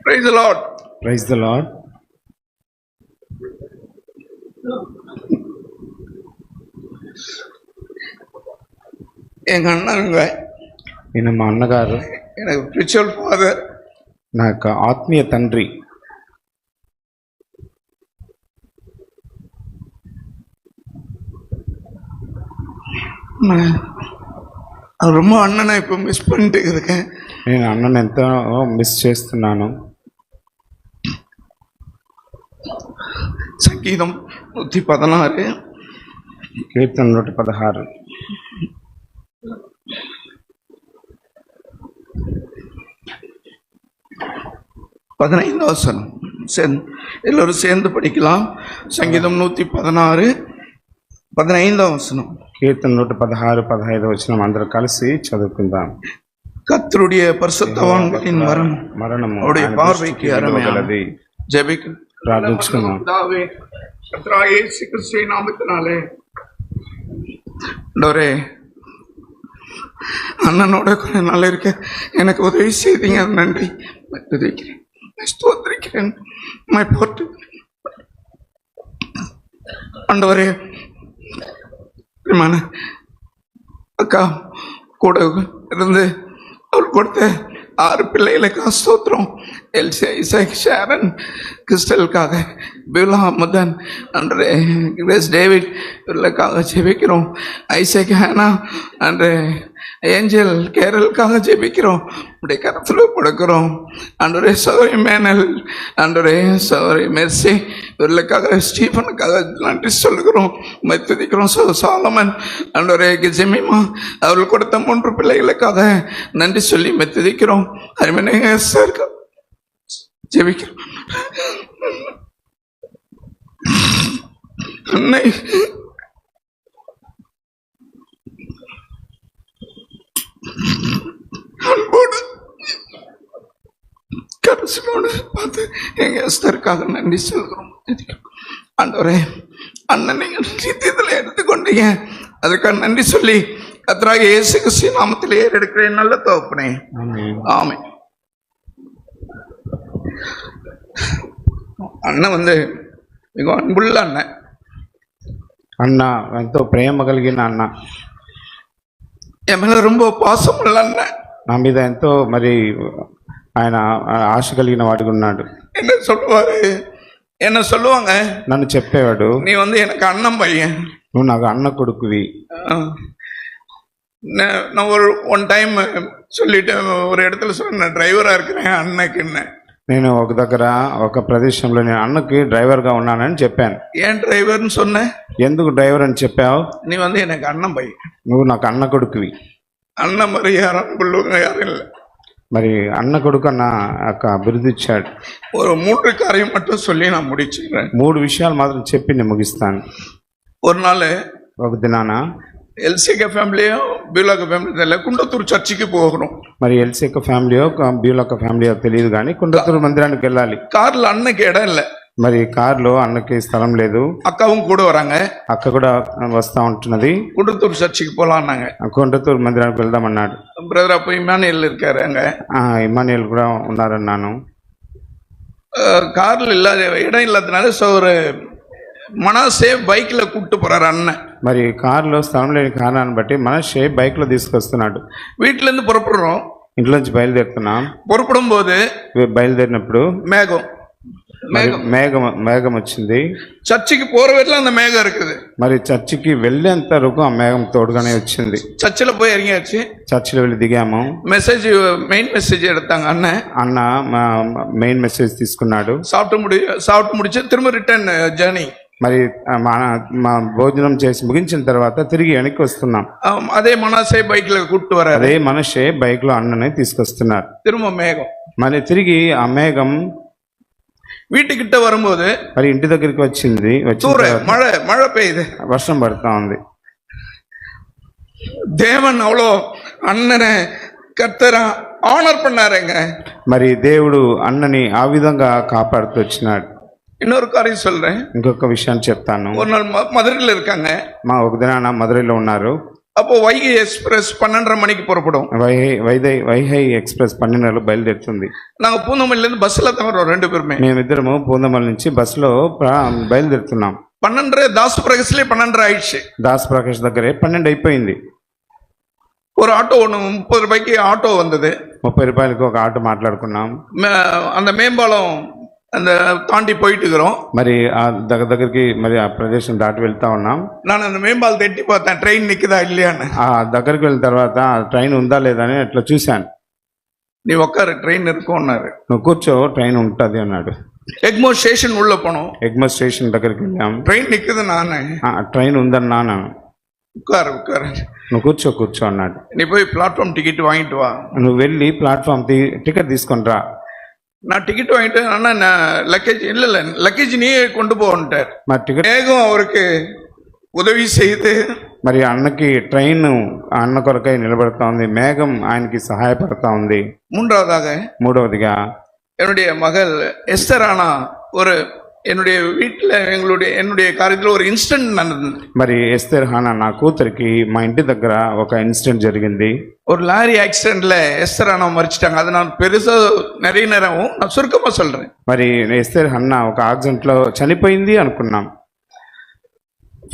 Praise the Lord. Praise the Lord. எங்க அண்ணனுங்க ఈయన మా అన్నగారు, எனக்கு ஸ்பிரிச்சுவல் ஃபாதர். నాకు ఆత్మీయ తండ్రి. அது ரொம்ப அண்ணனை இப்போ மிஸ் பண்ணிட்டு இருக்கேன். నేను అన్నను ఎంతో మిస్ చేస్తున్నాను. சங்கீதம் 116 కీర్తన 116 15 வசனம். எல்லோரும் சேர்ந்து படிக்கலாம். சங்கீதம் 116 15 வசனம். కీర్తన 116 15 వచనం అందరూ కలిసి చదువుకుందాం. கர்த்தருடைய பரிசுத்தவான்களின் மரணம் அவருடைய பார்வைக்கு அருமையானது. ஜெபிக்க ప్రార్థించుకుందాం. பிதாவே, கர்த்தராகிய இயேசு கிறிஸ்துவின் நாமத்தினாலே ஆண்டவரே, அண்ணனோட கொஞ்சம் நல்லா இருக்க எனக்கு உதவி செய்தீங்க, நன்றி துதிக்கிறேன், ஸ்தோத்திரிக்கிறேன். போட்டு ஆண்டவரே, அக்கா கூட இருந்து அவள் கொடுத்த 6 பிள்ளைகளுக்காக ஸ்தோத்திரம். எல்சி, ஐசக், ஷாரன், கிறிஸ்டலுக்காக, பியூலா, முதன், அன்றே கிரேஸ், டேவிட் இவர்களுக்காக ஜெபிக்கிறோம். ஐசக், ஹேனா, அன்றே ஏஞ்சல், கேரலுக்காக ஜெபிக்கிறோம். உடைய கருத்தில் கொடுக்கிறோம். அன்றே சௌரி மேனல், அன்றே சௌரி மெர்சி இவர்களுக்காக, ஸ்டீஃபனுக்காக நன்றி சொல்கிறோம், துதிக்கிறோம். சாலமன், அன்றே ஜெமிமா அவர்கள் கொடுத்த 3 பிள்ளைகளுக்காக நன்றி சொல்லி துதிக்கிறோம். அருமையாக ஜெபிக்கிறோம். அன்னை அன்போடு கரசனோடு பார்த்து எங்க எஸ்தருக்காக நன்றி சொல்கிறோம். ஆண்டவரே, அண்ணன் நீங்கள் நித்தியத்தில் எடுத்துக்கொண்டீங்க, அதுக்காக நன்றி சொல்லி கர்த்தராகிய இயேசு கிறிஸ்து நாமத்தில் ஏறெடுக்கிறேன் நல்ல தகப்பனே. ஆமென். அண்ணன் மிக அன்புள்ள அண்ணன். అన్న ఎంతో ప్రేమ కలిగిన అన్న, என் மேல ரொம்ப பாசமுள்ள அண்ணன். నా మీద ఎంతో మరి ఆయన ఆశ కలిగిన వాడిగా ఉన్నాడు. என்ன சொல்லுவாங்க, నన్ను చెప్పేవాడు, நீ எனக்கு அண்ணன் பையன், నువ్వు నాకు అన్న కొడుకువి. நான் ஒன் டைம் சொல்லிட்டு ஒரு இடத்துல சொன்னேன், டிரைவரா இருக்கிறேன் அண்ணக்குன்னு. నేను ఒక దగ్గర ఒక ప్రదేశంలో నేను అన్నకి డ్రైవర్గా ఉన్నానని చెప్పాను. ஏன் டிரைவர்னு சொன்ன? ఎందుకు డ్రైవర్ అని చెప్పావు? நீ எனக்கு அண்ணன் பையன், నువ్వు నాకు అన్న కొడుకువి. అన్న మరి யாரும் யாரும் இல்லை. మరి అన్న కొడుకు అన్న అభివృద్ధి ఇచ్చాడు. ஒரு 3 காரியம் மட்டும் சொல்லி நான் முடிச்சுக்கிறேன். 3 విషయాలు మాత్రం చెప్పి నేను ముగిస్తాను. ஒரு நாள் ఒక దినాన எல்சிக ஃபேமிலியும் பியூலாக்க ஃபேமிலி குண்டத்தூர் சர்ச்சுக்கு போகணும். మరి ఎల్సిక ఫ్యామిలీయో బ్యూలాక ఫ్యామిలీయో తెలియదు, కానీ కుండతూరు మందిరానికి వెళ్ళాలి. కార్లో అన్నకి ఇடம் இல்லை. మరి కారులో అన్నకి స్థలం లేదు. అక్కவும் కూడా వరాங்க, అక్క కూడా వస్తా ఉంటున్నది. குண்டத்தூர் சர்ச்சுக்கு போலான்னாங்க. కుండతూరు మందిరానికి వెళ్దామన్నాడు. బ్రదర్ அப்போ இமானியல் இருக்காரு அங்க. ఇమానియల్ కూడా ఉన్నారన్నాను. కార్లు இல்லாத இடம் இல்லாதனால ஒரு மனாசே பைக்ல கூப்பிட்டு போறாரு அண்ணன். మరి కారులో స్థలం లేని కారణాన్ని బట్టి మనషే బైక్ లో తీసుకొస్తున్నాడు. வீட்டுல இருந்து புறப்படுறோம், ఇంట్లోంచి బయలుదేరుతున్నాం. புறப்படும் போது బయలుదేరినప్పుడు మేఘం వచ్చింది. చర్చికి పోற వరలో அந்த మేఘం இருக்குது. మరి చర్చికి వెళ్ళేంత వరకు ఆ మేఘం తోడుగానే వచ్చింది. చర్చిలో పోయి ఇறங்கியாச்சு. చర్చిలో వెళ్ళి దిగాము. మెయిన్ మెసేజ్ எடுத்தாங்க. అన్న మెయిన్ మెసేజ్ తీసుకున్నాడు. సాఫ్ట్ முடிச்சு திரும்ப ரிட்டர்ன் జర్నీ. మరి మా భోజనం చేసి ముగించిన తర్వాత తిరిగి వెనక్కి వస్తున్నాం. అదే మనసే బైక్ లో కూట్టు వర అదే మనషే బైక్ లో అన్నని తీసుకొస్తున్నారు. திரும்ப மேகம். మరి తిరిగి ఆ మేఘం வீட்டுக்கிட்ட வரும்போது మరి ఇంటి దగ్గరికి వచ్చింది. மழை பெய்யுது, వర్షం పడుతా ఉంది. தேவன் அவ்வளோ அண்ணனை கர்த்தரை ஆனர் பண்ணாருங்க. మరి దేవుడు అన్నని ఆ విధంగా కాపాడుతూ వచ్చినాడు. இன்னொரு காரியம் சொல்றேன், ఇంకొక విషయాన్ని చెప్తాను. ஒரு நாள் மதுரையில் இருக்காங்க. ఒక దినాన మధురైలో ఉన్నారు. அப்போ வைகை எக்ஸ்பிரஸ் 12:30 மணிக்கு புறப்படும். వైహై ఎక్స్ప్రెస్ 12 బయలుదేరుతుంది. நாங்க பூந்தமல்லியிலேருந்து பஸ்ல தான் வரோம் 2 பேருமே. మేమిద్దరము పూందమల్లి నుంచి బస్సులో బయలుదేరుతున్నాం. 12:30 தாஸ் பிரகாஷ்ல 12:30 ஆயிடுச்சு. దాస్ ప్రకాష్ దగ్గరే 12 అయిపోయింది. ஒரு ஆட்டோ ஒன்று 30 ரூபாய்க்கு ஆட்டோ வந்தது. 30 రూపాయలకి ఒక ఆటో మాట్లాడుకున్నాం. அந்த மேம்பாலம் அந்த தாண்டி போயிட்டு இருக்கிறோம். మరి ఆ దగ్గరికి మరి ఆ ప్రదేశం దాటి వెళ్తా ఉన్నాం. நான் அந்த மேம்பாலத்தை எட்டி பார்த்தேன், ட்ரெயின் நிக்குதா இல்லையான்னு. ఆ దగ్గరికి వెళ్ళిన తర్వాత ట్రైన్ ఉందా లేదా అని అట్లా చూశాను. நீ உட்காரு, ட்ரெயின் இருக்கும்னாரு. నువ్వు కూర్చో, ట్రైన్ ఉంటుంది అన్నాడు. எக்மோர் స్టేషన్ உள்ள போனோம். ఎగ్మోర్ స్టేషన్ దగ్గరికి వెళ్ళాం. ட்ரெயின் நிக்குது நானே. ట్రైన్ ఉందన్నా అన్నాను. உட்காரு. నువ్వు కూర్చో అన్నాడు. நீ போய் பிளாட்ஃபார்ம் டிக்கெட் வாங்கிட்டு வா. నువ్వు వెళ్ళి ప్లాట్ఫామ్ టికెట్ తీసుకొని రా. நான் டிக்கெட் வாங்கிட்டு அண்ணா நான் லக்கேஜ் இல்லை லக்கேஜ் நீயே கொண்டு போன்ட்டார். మరి టికెట్ வேகம் அவருக்கு உதவி செய்து మరి అన్నకి ట్రైన్ అన్న కొరకై నిలబడతా ఉంది. మేఘం ఆయనకి సహాయపడతా ఉంది. మూడవదిగా என்னுடைய மகள் எஸ்தர் ஆனா ஒரு என்னுடைய வீட்டில் என்னுடைய காரியத்தில் ஒரு இன்சிடென்ட் நடந்தது. మరి ఎస్తేర్ హానా నా కూతురికి మా ఇంటి దగ్గర ఒక ఇన్సిడెంట్ జరిగింది. ஒரு லாரி ஆக்சிடென்ட்ல எஸ்தர் ஆனா மறிச்சிட்டாங்க. அது நான் பெருசா நிறைய நேரம் நான் சுருக்கமா சொல்றேன். మరి ఎస్తేర్ హన్నా ఒక యాక్సిడెంట్ లో చనిపోయింది అనుకున్నాం.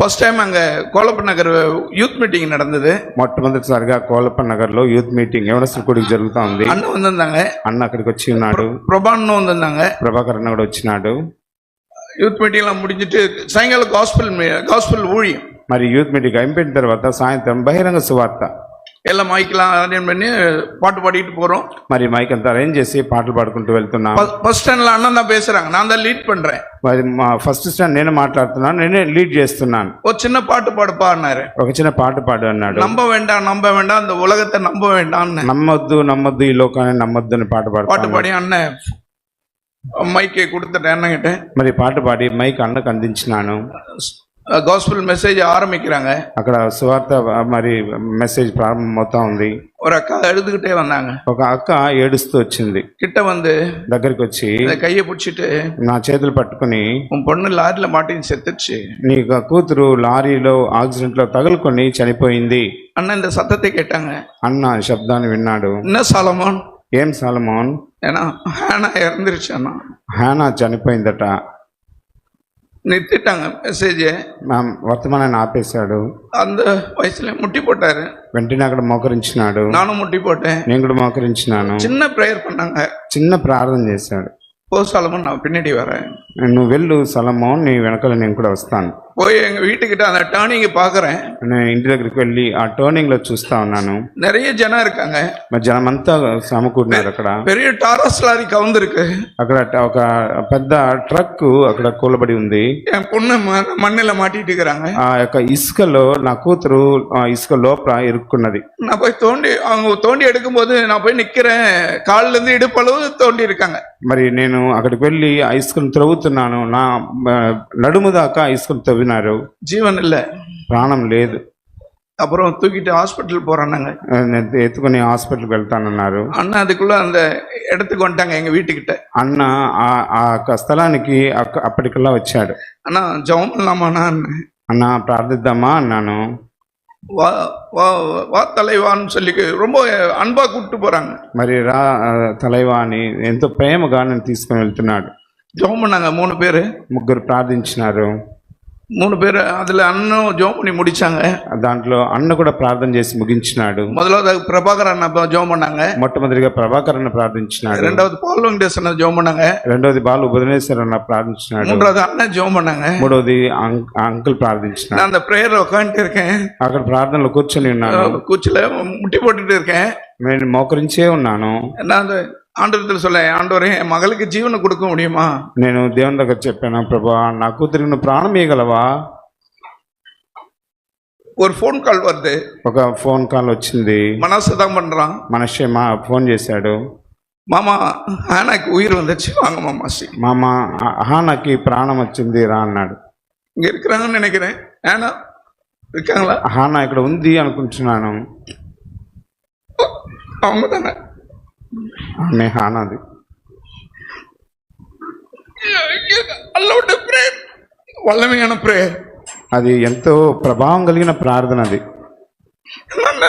ఫస్ట్ టైం அங்க கோலப்ப நகர் యూత్ మీటింగ్ நடந்தது. మొట్టమొదటిసారిగా కోలప్ప నగర్ లో యూత్ మీటింగ్ యవనస్తుల కూడిక జరుగుతా ఉంది. అన్న வந்திருந்தாங்க. అన్న అక్కడికి వచ్చి ఉన్నాడు. ప్రభాన్ வந்திருந்தாங்க. ప్రభాకర్ అన్న కూడా వచ్చినాడు. యూత్ మీటింగ్ எல்லாம் முடிஞ்சிட்டு சாயங்காலம் காஸ்பல் ஊழியம். మరి యూత్ మీటింగ్ అయిపోయిన తర్వాత సాయంత్రం బహిరంగ సువార్త. எல்லாம் மைக்கெல்லாம் அரேஞ்ச் பண்ணி பாட்டு பாடிட்டு போறோம். మరి మైక్ అంతా అరేంజ్ చేసి పాటలు పాడుకుంటూ వెళ్తున్నాం. ఫస్ట్ స్టాండ్ లో అన్న தான் பேசுறாங்க, நான் தான் லீட் பண்றேன். మరి మా ఫస్ట్ స్టాండ్ నేను మాట్లాడుతున్నాను, నేనే లీడ్ చేస్తున్నాను. ஒரு சின்ன பாட்டு பாடுப்பா అన్నారు. ఒక చిన్న పాట పాడు అన్నాడు. நம்ப வேண்டாம் அந்த உலகத்தை நம்ப வேண்டாம். నమ్మొద్దు ఈ లోకాన్ని నమ్మొద్దు అని పాట பாடி அண்ணன் மைக்கை கொடுத்துட்டேன் அண்ணங்கிட்ட. మరి పాట పాడి మైక్ అన్నకు అందించినాను. Gospel message ఆరంభిக்கிறாங்க. అక్కడ సువార్త మరి మెసేజ్ ప్రారంభమవుతా ఉంది. ஒரு அக்கா அழுதுகிட்டே வந்தாங்க. ఒక అక్క ఏడుస్తూ వచ్చింది. கிட்ட வந்து దగ్గరికి వచ్చి கையை பிடிச்சிட்டு నా చేతులు పట్టుకుని, உன் பொண்ணு லாரில மாட்டின்னு செத்துச்சு, నీ కూతురు లారీలో యాక్సిడెంట్ లో తగులుకొని చనిపోయింది. అన్న இந்த சத்தத்தை கேட்டாங்க. అన్న శబ్దాన్ని విన్నాడు. என்ன సాలమోన్? ఏం సాలమోన్? ஏன்னா ஹானா இறந்துருச்சு அண்ணா. హానా చనిపోయిందట. நிறுத்திட்டாங்க மெசேஜ். వర్తమానాన్ని ఆపేశాడు. அந்த வயசுல முட்டி போட்டாரு. వెంటనే అక్కడ మోకరించినాడు. நானும் முட்டி போட்டேன். నేను కూడా మోకరించినాను. சின்ன ப்ரேயர் பண்ணாங்க. చిన్న ప్రార్థన చేశాడు. போ சாலமோன், நான் பின்னாடி வரேன். నువ్వు వెళ్ళు సలమోన్, నీ వెనకాల నేను కూడా వస్తాను. போய் எங்க வீட்டுக்கிட்ட அந்த டர்னிங் பாக்குறேன். నేను ఇంటి దగ్గరికి వెళ్ళి ఆ టర్నింగ్ లో చూస్తా ఉన్నాను. நிறைய ஜனம் இருக்காங்க. మరి జనం అంతా సమకూడినారు. అక్కడ பெரிய டாரஸ் லாரி கவுந்திருக்கு. అక్కడ ఒక పెద్ద ట్రక్ అక్కడ కూలబడి ఉంది. என் பொண்ணு மண்ணில மாட்டிட்டு இருக்கிறாங்க. ఆ యొక్క ఇసుకలో నా కూతురు ఇసుక లోపల ఇరుక్కున్నది. நான் போய் அவங்க தோண்டி எடுக்கும் போது நான் போய் நிக்கிறேன். கால்ல இருந்து இடுப்பளவு தோண்டி இருக்காங்க. మరి నేను అక్కడికి వెళ్ళి ఆ ఇసుకను త్రవ్వుతున్నాను. నా నడుము దాకా ఇసుకను తవ్వినారు. జీవన్ இல்ல, ప్రాణం లేదు. அப்புறம் தூக்கிட்டு ஹாஸ்பிட்டல் போறாங்க. ఎత్తుకుని హాస్పిటల్కి వెళ్తానన్నారు. అన్న அதுக்குள்ள அந்த இடத்துக்கு வந்துட்டாங்க, எங்க வீட்டுக்கிட்ட. అన్న ఆ స్థలానికి అప్పటికల్లా వచ్చాడు. అన్న జవం பண்ணலாமாண்ணா? అన్న ప్రార్థిద్దామా అన్నాను. வா தலைவான்னு சொல்லி ரொம்ப அன்பா கூப்பிட்டு போறாங்க. మరి రా తలైవా అని ఎంతో ప్రేమగా నన్ను తీసుకుని వెళ్తున్నాడు. ஜெபம் பண்ணாங்க 3 பேரு. ముగ్గురు ప్రార్థించినారు. 3 பேரு அதுல அண்ணனும் ஜெபம் பண்ணி முடிச்சாங்க. దాంట్లో అన్న కూడా ప్రార్థన చేసి ముగించినాడు. முதலாவது பிரபாகர் அண்ணா ஜெபம் பண்ணாங்க. మొట్టమొదటిగా ప్రభాకర్ అన్న ప్రార్థించినాడు. రెండవది పాల్ వెంకటేశ్వర జెబం பண்ணாங்க. రెండవది బాలు ఉపదేశ్వర అన్న ప్రార్థించినాడు. மூன்றாவது அண்ணன் ஜெபம் பண்ணாங்க. మూడవది అంకుల్ ప్రార్థించినాడు. நான் அந்த பிரேயர்ல உட்கார்ந்துட்டு இருக்கேன். అక్కడ ప్రార్థనలో కూర్చొని ఉన్నాను. కూర్చుல முட்டி போட்டுட்டு இருக்கேன். నేను మోకరించే ఉన్నాను. நான் அந்த ஆண்டவரத்தில் சொல்ல, ஆண்டவரே என் மகளுக்கு ஜீவனை கொடுக்க முடியுமா? నేను దేవుని దగ్గర చెప్పాను, ప్రభా నా కూతురికి నువ్వు ప్రాణం ఇవ్వగలవా? ஒரு ఫోన్ కాల్ வருது. ఒక ఫోన్ కాల్ వచ్చింది. మనసు தான் பண்றான். మనషే ఫోన్ చేశాడు. மாமா ஹானாக்கு உயிர் வந்துச்சு, வாங்க மாமாசி. మామ హానాకి ప్రాణం వచ్చింది, రా అన్నాడు. இங்க இருக்கிறாங்கன்னு நினைக்கிறேன். ஹானா இருக்காங்களா? హానా ఇక్కడ ఉంది అనుకుంటున్నాను. அவங்க தானே? ఆమె హానాది. అల్లౌడ్ ప్రేయర్, వల్లమైన ప్రేయర్. అది ఎంతో ప్రభావం కలిగిన ప్రార్థన. అది நான்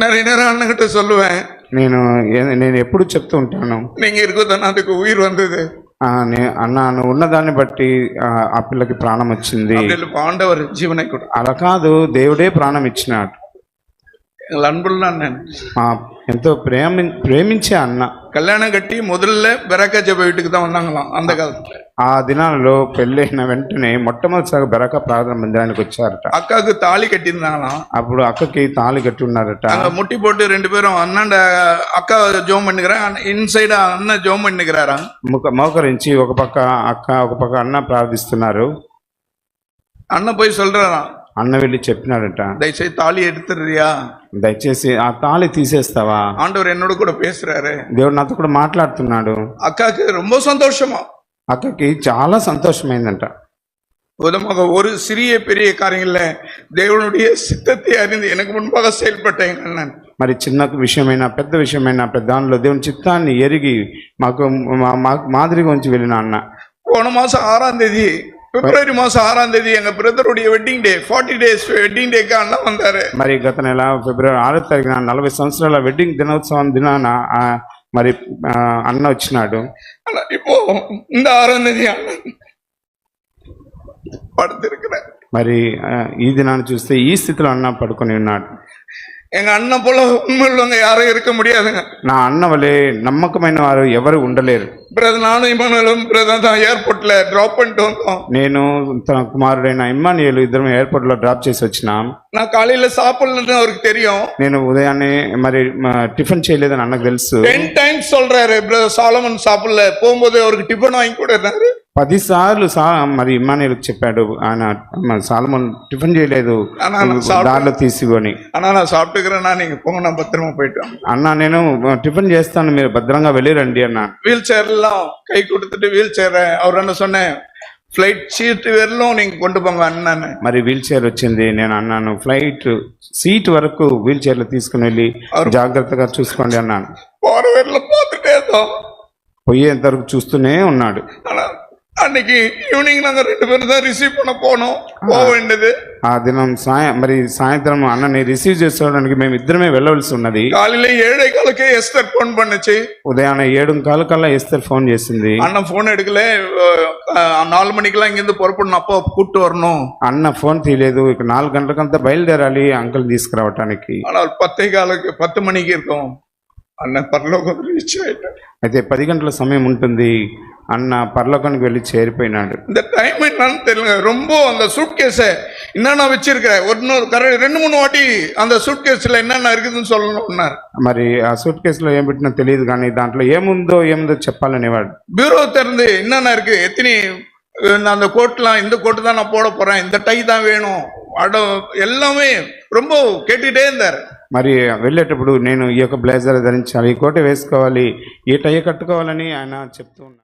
நிறைய நேரம் அண்ணன்கிட்ட சொல்லுவேன், నేను ఎప్పుడు చెప్తూ ఉంటాను, நீங்க இருக்குதானே அதுக்கு உயிர் வந்தது. అన్న నువ్వు ఉన్నదాన్ని బట్టి ఆ పిల్లకి ప్రాణం వచ్చింది. அப்படி இல்ல, ஆண்டவர் ஜீவனை கொடு. అలా కాదు, దేవుడే ప్రాణం ఇచ్చినాడు. எங்கள் அன்புள்ள அண்ணன், ఎంతో ప్రేమించే అన్న. கல்யாணம் கட்டி முதல்ல பெரக்கா ஜெப வீட்டுக்கு தான் வந்தாங்களாம் அந்த காலத்துல. ఆ దినాలలో పెళ్ళైన వెంటనే మొట్టమొదటిసారి బెరక ప్రార్థన మందిరానికి వచ్చారట. அக்காவுக்கு தாலி கட்டியிருந்தாங்களாம். అప్పుడు అక్కకి తాళి కట్టి ఉన్నారట. அங்க முட்டி போட்டு 2 பேரும் அண்ணாண்ட அக்கா ஜோம் பண்ணுகிறான், இன்சைடு அண்ணன் ஜோம் பண்ணுகிறாராம். మోకరించి ఒక పక్క అక్క ఒక పక్క అన్న ప్రార్థిస్తున్నారు. அண்ணன் போய் சொல்றாராம், అన్న వెళ్ళి చెప్పినాడట, தயவுசெய்து தாலி எடுத்துறியா, దయచేసి ఆ తాళి తీసేస్తావా, ஆண்டவர் என்னோட கூட பேசுறாரு. దేవుడు నాతో కూడా మాట్లాడుతున్నాడు. அக்காவுக்கு ரொம்ப சந்தோஷமா, అక్కకి చాలా సంతోషమైందంట. விதமாக ஒரு சிறிய பெரிய காரியங்கள்ல தேவனுடைய சித்தத்தை அறிந்து எனக்கு முன்பாக செயல்பட்ட எங்க அண்ணன். మరి చిన్న విషయమైనా పెద్ద విషయమైనా దానిలో దేవుని చిత్తాన్ని ఎరిగి మాకు మాదిరిగా ఉంచి వెళ్ళిన అన్న. போன மாசம் 6ஆம் தேதி, பிப்ரவரி மாசம் 6ஆம் தேதி எங்க பிரதருடைய வெட்டிங் டே, 40 days வெட்டிங் டேக்கு அண்ணன் வந்தாரு. మరి గత నెల ఫిబ్రవరి 6వ తారీఖున 40 సంవత్సరాల వెడ్డింగ్ దినోత్సవం దినాన మరి అన్న వచ్చినాడు. இப்போ இந்த 6ஆம் தேதி அண்ணன் படுத்திருக்கிறார். మరి ఈ దినాన్ని చూస్తే ఈ స్థితిలో అన్న పడుకొని ఉన్నాడు. எங்க அண்ணன் போல உண்மையுள்ளவங்க யாரும் இருக்க முடியாதுங்க. నా అన్న వలె నమ్మకమైన వారు ఎవరు ఉండలేరు. பிரதர் நானும் இமானுவேலும் பிரதர் தான் ஏர்போர்ட்ல டிராப் பண்ணிட்டு வந்தோம். నేను తన కుమారుడైన ఇమ్మానుయేలు ఇద్దరం ఎయిర్పోర్ట్ లో డ్రాప్ చేసి వచ్చినాం. நான் காலையில சாப்பிடலன்னு அவருக்கு தெரியும். నేను ఉదయాన్నే మరి టిఫిన్ చేయలేదని అన్నకు తెలుసు. 10 times சொல்றாரு, பிரதர் சாலமன் சாப்பிடல, போகும்போது அவருக்கு டிஃபன் வாங்கி கொடுத்தாரு. 10 సార్లు మరి ఇమ్మానుయేలుకి చెప్పాడు, ఆయన సాలమన్ టిఫిన్ చేయలేదు దారిలో తీసుకొని. ஆனா நான் சாப்பிட்டுக்கிறேன்னா நீங்க போங்க, நான் பத்திரமா போயிட்டோம். అన్న నేను టిఫిన్ చేస్తాను, మీరు భద్రంగా వెళ్ళిరండి అన్న. வீல் சேர் எல்லாம் கை கொடுத்துட்டு வீல் சேர அவர் என்ன சொன்னேன், ఫ్లైట్ సీట్ வரலும் நீங்க கொண்டு போங்க అన్నాను. మరి వీల్ చైర్ వచ్చింది, నేను అన్నాను ఫ్లైట్ సీట్ వరకు వీల్ చైర్ లో తీసుకుని వెళ్ళి జాగ్రత్తగా చూసుకోండి అన్నాను. போற வரல பார்த்துட்டே தான், పోయేంత వరకు చూస్తూనే ఉన్నాడు. அன்னைக்கு ஈவினிங் நாங்க 2 பேரும் தான் ரிசீவ் பண்ண போனோம், போக வேண்டியது. ఆ దినం సాయంత్రం అన్నని రిసీవ్ చేసుకోవడానికి మేము ఇద్దరమే వెళ్ళవలసి ఉన్నది. காலையில 7:15 எஸ்தர் போன் பண்ணுச்சு. ఉదయాన్నే 7:15 కల్లా ఎస్తర్ ఫోన్ చేసింది. அண்ணன் போன் எடுக்கல, 4 மணிக்கெல்லாம் இங்கிருந்து புறப்படணும், அப்போ கூட்டு வரணும். అన్న ఫోన్ తీయలేదు, ఇక 4 గంటలకంతా బయలుదేరాలి అంకుల్ తీసుకురావటానికి. ஆனால் 10 மணிக்கு இருக்கும், அண்ணன் பரலோகம் ரீச் ஆயிட்டார். అయితే 10 గంటల సమయం ఉంటుంది, అన్న పరలోకానికి వెళ్ళి చేరిపోయినాడు. இந்த டைம் என்னன்னு தெரியல, ரொம்ப அந்த சூட்கேஸ என்னென்ன வச்சிருக்க, 2-3 வாட்டி அந்த சூட்கேஸ்ல என்னென்ன இருக்குதுன்னு சொல்லணும்னார். మరి ఆ సూట్ కేసులో ఏం పెట్టినా తెలియదు, కానీ దాంట్లో ఏముందో చెప్పాలనేవాడు. బ్యూరో திறந்து என்னென்ன இருக்கு, எத்தனை அந்த கோட்லாம், இந்த கோட்டு தான் நான் போட போறேன், இந்த டை தான் வேணும், எல்லாமே ரொம்ப கேட்டுட்டே இருந்தார். మరి వెళ్ళేటప్పుడు నేను ఈ యొక్క బ్లేజర్ ధరించాలి, ఈ కోట వేసుకోవాలి, ఈ టై కట్టుకోవాలని ఆయన చెప్తూ ఉన్నాడు.